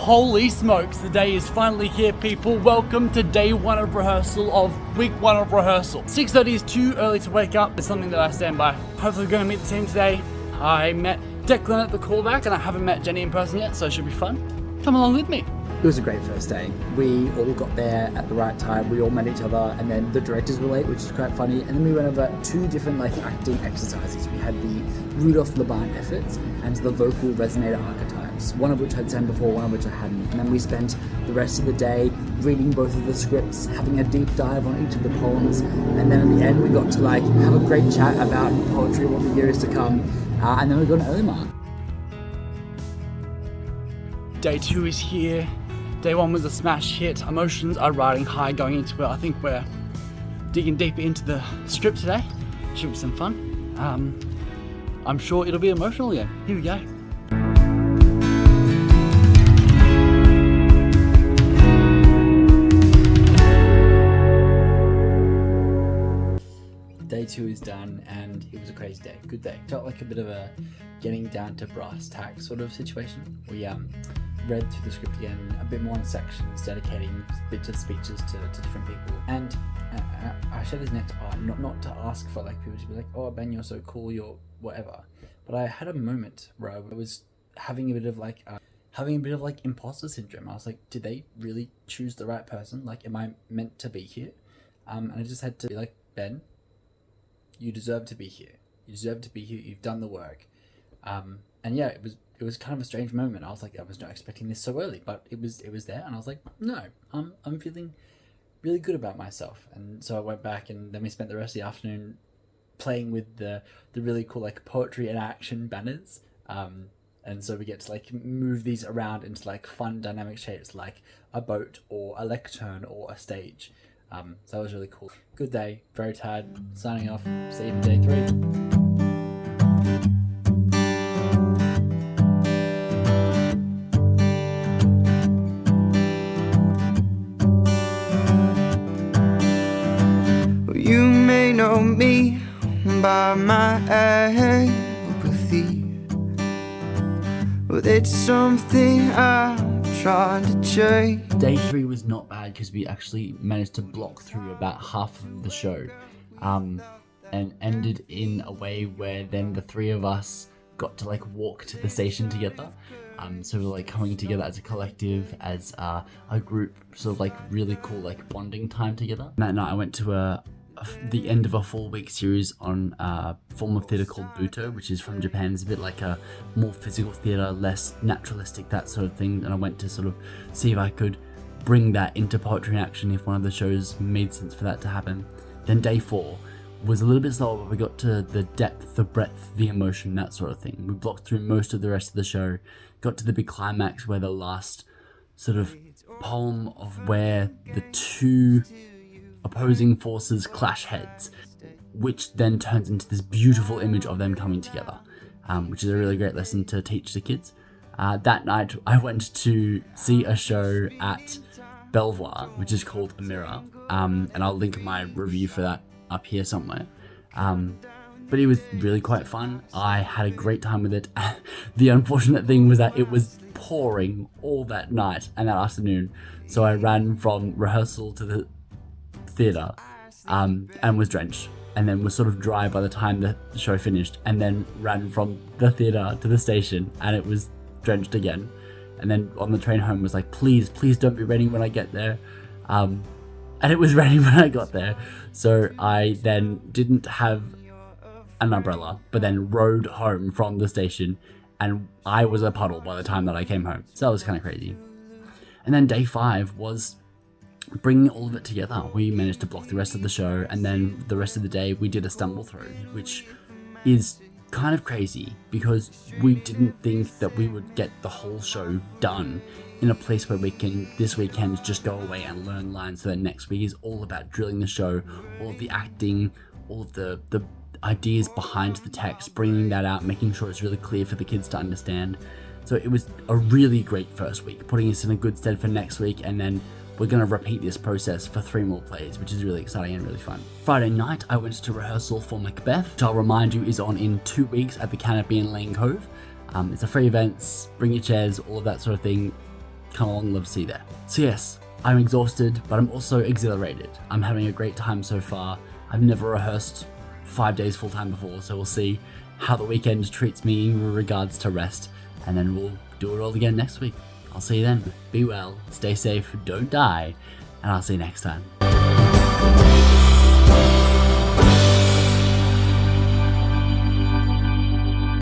Holy smokes, the day is finally here, people. Welcome to day one of rehearsal of week one of rehearsal. 6:30 is too early to wake up. It's something that I stand by. Hopefully we're going to meet the team today. I met Declan at the callback and I haven't met Jenny in person yet, so it should be fun. Come along with me. It was a great first day. We all got there at the right time. We all met each other, and then the directors were late, which is quite funny. And then we went over two different acting exercises. We had the Rudolph Laban efforts and the vocal resonator archetypes, one of which I'd done before, one of which I hadn't. And then we spent the rest of the day reading both of the scripts, having a deep dive on each of the poems, and then at the end we got to have a great chat about poetry, what the year is to come, and then we got an early mark. Day two is here. Day one was a smash hit. Emotions are riding high going into it. I think we're digging deeper into the script today. Should be some fun. I'm sure it'll be emotional again. Here we go. Day two is done and it was a crazy day. Good day. Felt like a bit of a getting down to brass tacks sort of situation. We read through the script again, a bit more in sections, dedicating bits of speeches to different people. And I shared this next part, not to ask for people to be like, oh Ben, you're so cool, you're whatever. But I had a moment where I was having a bit of imposter syndrome. I was like, did they really choose the right person? Am I meant to be here? And I just had to be like, Ben, you deserve to be here. You deserve to be here. You've done the work. And yeah, it was kind of a strange moment. I was like, I was not expecting this so early, but it was there, and I was like, no, I'm feeling really good about myself. And so I went back, and then we spent the rest of the afternoon playing with the really cool poetry and action banners. And so we get to move these around into fun dynamic shapes, like a boat or a lectern or a stage. So that was really cool. Good day, very tired, signing off, see you for day three. You may know me by my apathy, but it's something I'm trying to change. Day three was not bad because we actually managed to block through about half of the show, and ended in a way where then the three of us got to walk to the station together. So we're coming together as a collective, as a group, sort of really cool bonding time together. And that night I went to the end of a 4-week series on a form of theatre called Buto, which is from Japan. It's a bit like a more physical theatre, less naturalistic, that sort of thing. And I went to sort of see if I could bring that into poetry and action if one of the shows made sense for that to happen. Then day 4 was a little bit slower, but we got to the depth, the breadth, the emotion, that sort of thing. We blocked through most of the rest of the show, got to the big climax where the last sort of poem of where the two opposing forces clash heads, which then turns into this beautiful image of them coming together, which is a really great lesson to teach the kids. That night I went to see a show at Belvoir, which is called A Mirror, and I'll link my review for that up here somewhere. But it was really quite fun. I had a great time with it. The unfortunate thing was that it was pouring all that night and that afternoon, so I ran from rehearsal to the theatre and was drenched, and then was sort of dry by the time the show finished, and then ran from the theatre to the station and it was drenched again. And then on the train home was like, please don't be raining when I get there. And it was raining when I got there, so I then didn't have an umbrella, but then rode home from the station, and I was a puddle by the time that I came home. So that was kind of crazy. And then day 5 was bringing all of it together. We managed to block the rest of the show, and then the rest of the day we did a stumble through, which is kind of crazy because we didn't think that we would get the whole show done in a place where we can this weekend just go away and learn lines, so that next week is all about drilling the show, all of the acting, all of the ideas behind the text, bringing that out, making sure it's really clear for the kids to understand. So it was a really great first week, putting us in a good stead for next week, and then we're going to repeat this process for 3 more plays, which is really exciting and really fun. Friday night, I went to rehearsal for Macbeth, which I'll remind you is on in 2 weeks at the Canopy in Lane Cove. It's a free event, bring your chairs, all of that sort of thing. come along, love to see you there. So yes, I'm exhausted, but I'm also exhilarated. I'm having a great time so far. I've never rehearsed 5 days full time before, so we'll see how the weekend treats me in regards to rest, and then we'll do it all again next week. I'll see you then. Be well, stay safe, don't die, and I'll see you next time.